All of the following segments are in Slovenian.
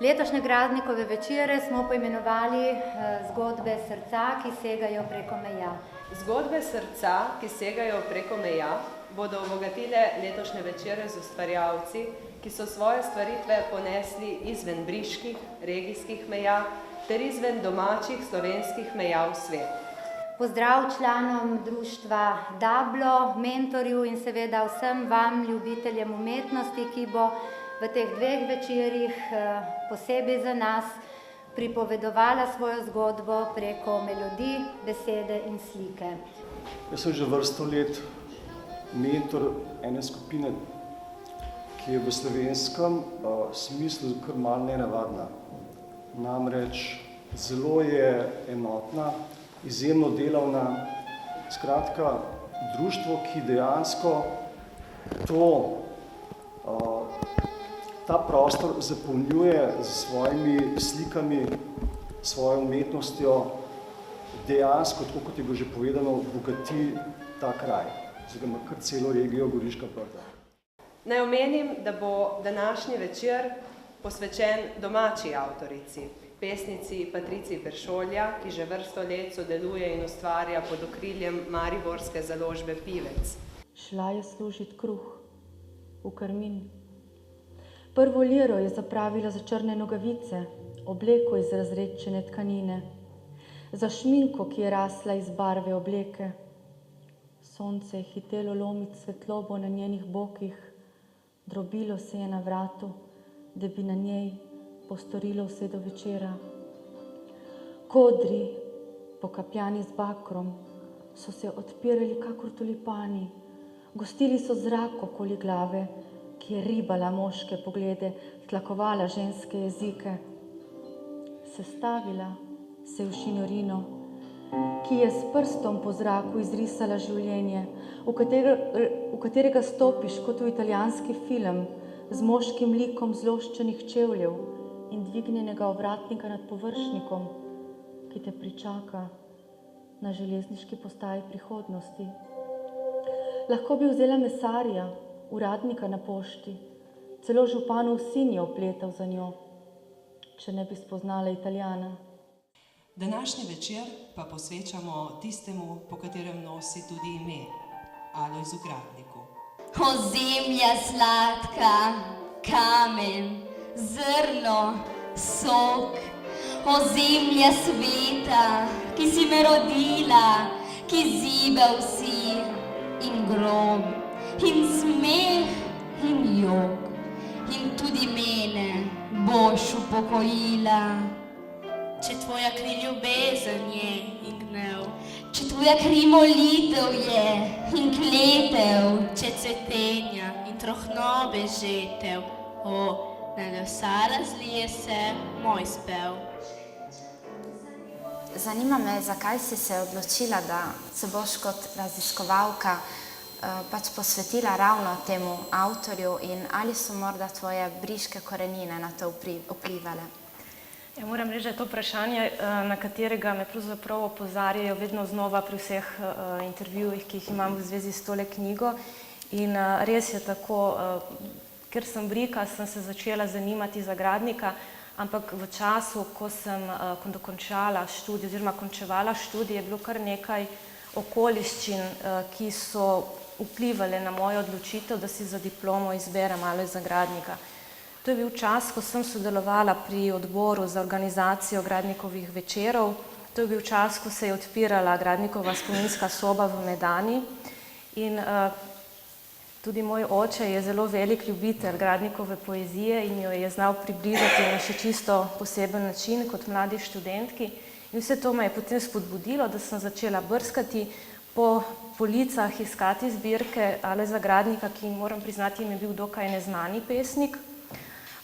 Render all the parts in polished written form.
Letošnje Gradnikove večere smo poimenovali zgodbe srca, ki segajo preko meja. Zgodbe srca, ki segajo preko meja, bodo obogatile letošnje večere z ustvarjalci, ki so svoje stvaritve ponesli izven briških, regijskih meja ter izven domačih slovenskih meja v svet. Pozdrav članom društva Dablo, mentorju in seveda vsem vam, ljubiteljem umetnosti, ki bo v teh dveh večerih posebej za nas pripovedovala svojo zgodbo preko melodij, besede in slike. Jaz sem že vrsto let mentor ene skupine, ki je v slovenskem smislu kar malo nenavadna. Namreč zelo je enotna, izjemno delavna, skratka društvo, ki dejansko ta prostor zapolnjuje z svojimi slikami, svojo umetnostjo, dejansko, tako kot je bilo že povedano, bogati ta kraj, oziroma kar celo regijo Goriška Brda. Naj omenim, da bo današnji večer posvečen domači avtorici, pesnici Patriciji Peršolja, ki že vrsto let sodeluje in ustvarja pod okriljem mariborske založbe Pivec. Šla je služit kruh v Karmin. Prvo liro je zapravila za črne nogavice, obleko iz razredčene tkanine, za šminko, ki je rasla iz barve obleke. Sonce je hitelo lomiti svetlobo na njenih bokih, drobilo se je na vratu, da bi na njej postorilo vse do večera. Kodri, pokapljani z bakrom, so se odpirali kakor tulipani, gostili so zrak okoli glave, ki je ribala moške poglede, tlakovala ženske jezike. Sestavila se v šinjorino, ki je s prstom po zraku izrisala življenje, v katerega stopiš kot v italijanski film, z moškim likom zloščenih čevljev in dvignjenega ovratnika nad površnikom, ki te pričaka na železniški postaji prihodnosti. Lahko bi vzela mesarja, uradnika na pošti, celo županov sin je opletal za njo, če ne bi spoznala Italijana. Današnji večer pa posvečamo tistemu, po katerem nosi tudi ime, Alojzu Gradniku. Ozemlja sladka, kamen, zrno, sok, ozemlja sveta, ki si me rodila, ki zibel si, in grom, in smeh, in jok, in tudi mene boš upokojila. Če tvoja kri ljubezen je in gnev, Če tvoja kri molitev je in kletev, če cvetenja in trohnobe žetev, na lesa razlije se moj spev. Zanima me, zakaj si se odločila, da se boš kot raziskovalka posvetila ravno temu avtorju in ali so morda tvoje briške korenine na to vplivale? Ja, moram reči, da je to vprašanje, na katerega me pravzaprav opozarjajo vedno znova pri vseh intervjujih, ki jih imam v zvezi s tole knjigo. In res je tako, ker sem brika, sem se začela zanimati za Gradnika, ampak v času, ko sem dokončala študij oziroma končevala študij, je bilo kar nekaj okoliščin, ki so vplivale na mojo odločitev, da si za diplomo izberem Alojza Gradnika. To je bil čas, ko sem sodelovala pri odboru za organizacijo Gradnikovih večerov. To je bil čas, ko se je odpirala Gradnikova spominska soba v Medani. In tudi moj oče je zelo velik ljubitelj Gradnikove poezije in jo je znal približati na še čisto poseben način kot mladi študentki. In vse to me je potem spodbudilo, da sem začela brskati po policah, iskati zbirke Alojza Gradnika, ki moram priznati, mi je bil dokaj neznani pesnik.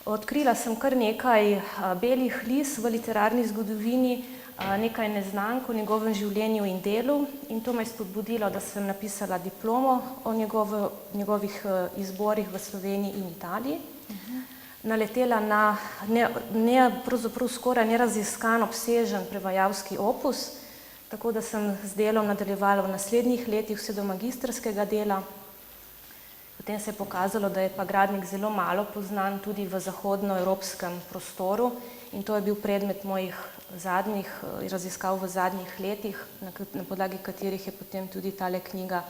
Odkrila sem kar nekaj belih lis v literarni zgodovini, nekaj neznank o njegovem življenju in delu in to me je spodbudilo, da sem napisala diplomo o njegovih izborih v Sloveniji in Italiji. Naletela na pravzaprav skoraj neraziskan, obsežen prevajalski opus, tako da sem z delom nadaljevala v naslednjih letih vse do magistrskega dela. Potem se je pokazalo, da je pa Gradnik zelo malo poznan tudi v zahodnoevropskem prostoru in to je bil predmet mojih zadnjih raziskav v zadnjih letih, na podlagi katerih je potem tudi tale knjiga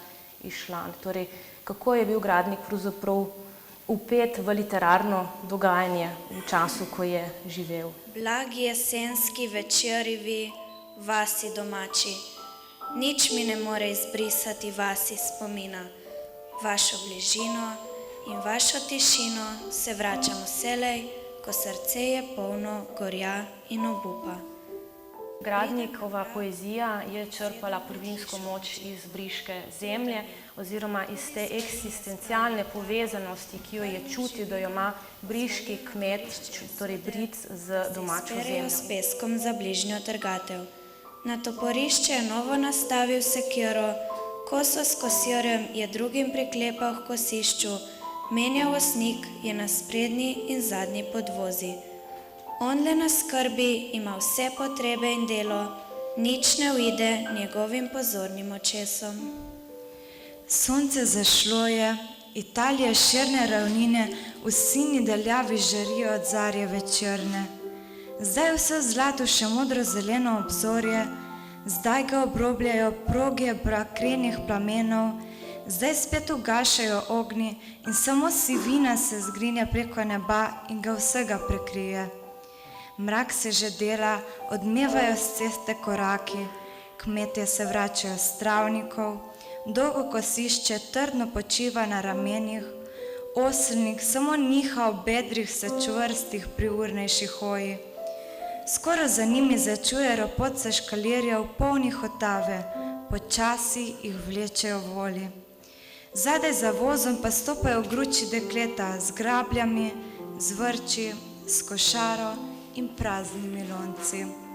izšla. Torej, kako je bil Gradnik pravzaprav vpet v literarno dogajanje v času, ko je živel. Blagi jesenski večerji vasi domači, nič mi ne more izbrisati vasi spomina. Vašo bližino in vašo tišino se vračam vselej, ko srce je polno gorja in obupa. Gradnikova poezija je črpala prvinsko moč iz briške zemlje oziroma iz te eksistencialne povezanosti, ki jo je čutil, da jo ima briški kmet, torej Brit, z domačo zemljo. S peskom za bližnjo trgatev. Na toporišče je novo nastavil sekiro, koso s kosirjem je drugim priklepal v kosišču, menjal osnik je na sprednji in zadnji podvozi. On le na skrbi ima vse potrebe in delo, nič ne uide njegovim pozornim očesom. Sonce zašlo je, Italije širne ravnine v sini daljavi žarijo od zarje večerne. Zdaj vse v zlatu še modro-zeleno obzorje, zdaj ga obrobljajo proge bakrenih plamenov, zdaj spet ugašajo ognji in samo sivina se zgrinja preko neba in ga vsega prekrije. Mrak se že dela, odmevajo s ceste koraki, kmetje se vračajo s travnikov, dolgo kosišče trdno počiva na ramenih, oselnik samo niha ob bedrih se čvrstih pri urnejši hoji. Skoro za njimi začuje ropot se škalirja v polni hotave, počasi jih vlečejo voli. Zadaj za vozom pa stopajo gruči dekleta z grabljami, z vrči, s košaro in praznimi lonci.